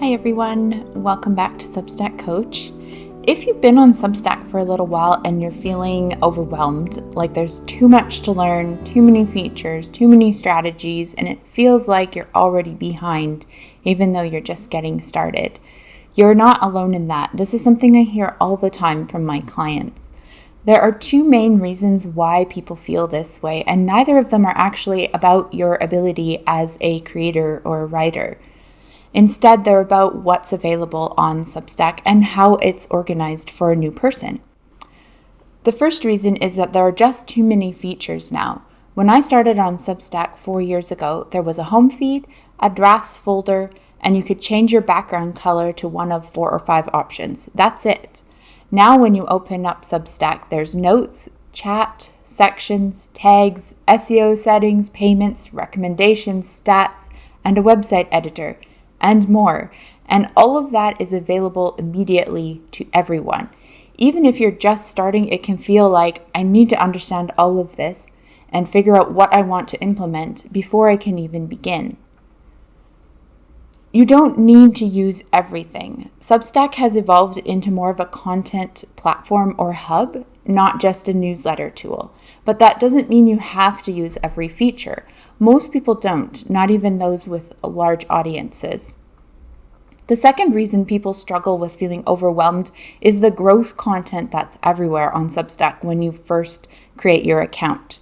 Hi everyone, welcome back to Substack Coach. If you've been on Substack for a little while and you're feeling overwhelmed, like there's too much to learn, too many features, too many strategies, and it feels like you're already behind, even though you're just getting started, you're not alone in that. This is something I hear all the time from my clients. There are two main reasons why people feel this way, and neither of them are actually about your ability as a creator or a writer. Instead, they're about what's available on Substack and how it's organized for a new person. The first reason is that there are just too many features now. When I started on Substack 4 years ago, there was a home feed, a drafts folder, and you could change your background color to one of 4 or 5 options. That's it. Now when you open up Substack, there's notes, chat, sections, tags, SEO settings, payments, recommendations, stats, and a website editor, and more. And all of that is available immediately to everyone. Even if you're just starting, it can feel like I need to understand all of this and figure out what I want to implement before I can even begin. You don't need to use everything. Substack has evolved into more of a content platform or hub, not just a newsletter tool. But that doesn't mean you have to use every feature. Most people don't, not even those with large audiences. The second reason people struggle with feeling overwhelmed is the growth content that's everywhere on Substack when you first create your account.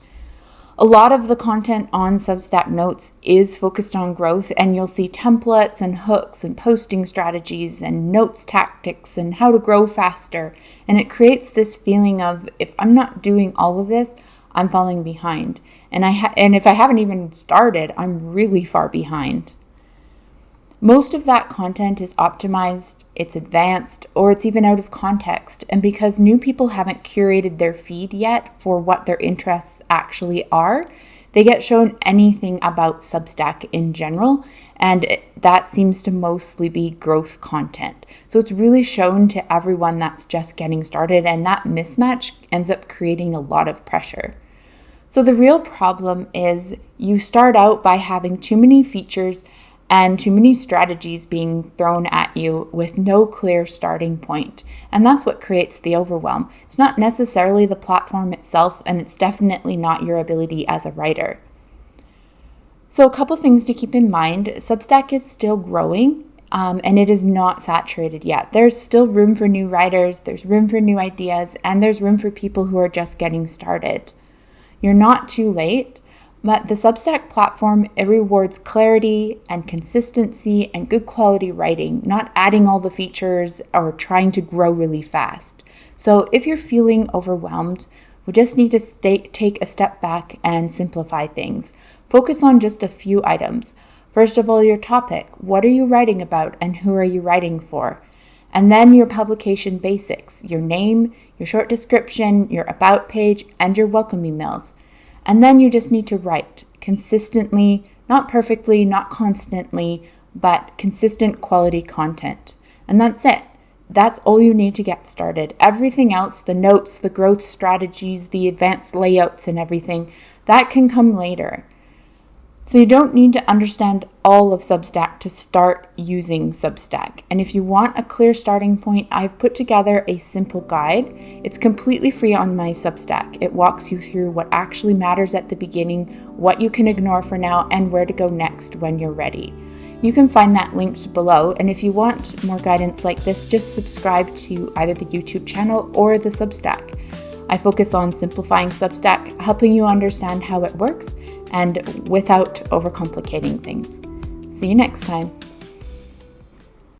A lot of the content on Substack Notes is focused on growth, and you'll see templates and hooks and posting strategies and notes tactics and how to grow faster. And it creates this feeling of, if I'm not doing all of this, I'm falling behind. And if I haven't even started, I'm really far behind. Most of that content is optimized, it's advanced, or it's even out of context. And because new people haven't curated their feed yet for what their interests actually are, they get shown anything about Substack in general, and that seems to mostly be growth content. So it's really shown to everyone that's just getting started, and that mismatch ends up creating a lot of pressure. So the real problem is you start out by having too many features and too many strategies being thrown at you with no clear starting point. And that's what creates the overwhelm. It's not necessarily the platform itself, and it's definitely not your ability as a writer. So a couple things to keep in mind. Substack is still growing, and it is not saturated yet. There's still room for new writers, there's room for new ideas, and there's room for people who are just getting started. You're not too late. But the Substack platform, it rewards clarity and consistency and good quality writing, not adding all the features or trying to grow really fast. So if you're feeling overwhelmed, we just need to take a step back and simplify things. Focus on just a few items. First of all, your topic. What are you writing about and who are you writing for? And then your publication basics, your name, your short description, your about page, and your welcome emails. And then you just need to write consistently, not perfectly, not constantly, but consistent quality content. And that's it. That's all you need to get started. Everything else, the notes, the growth strategies, the advanced layouts and everything, that can come later. So you don't need to understand all of Substack to start using Substack. And if you want a clear starting point, I've put together a simple guide. It's completely free on my Substack. It walks you through what actually matters at the beginning, what you can ignore for now, and where to go next when you're ready. You can find that linked below. And if you want more guidance like this, just subscribe to either the YouTube channel or the Substack. I focus on simplifying Substack, helping you understand how it works, and without overcomplicating things. See you next time.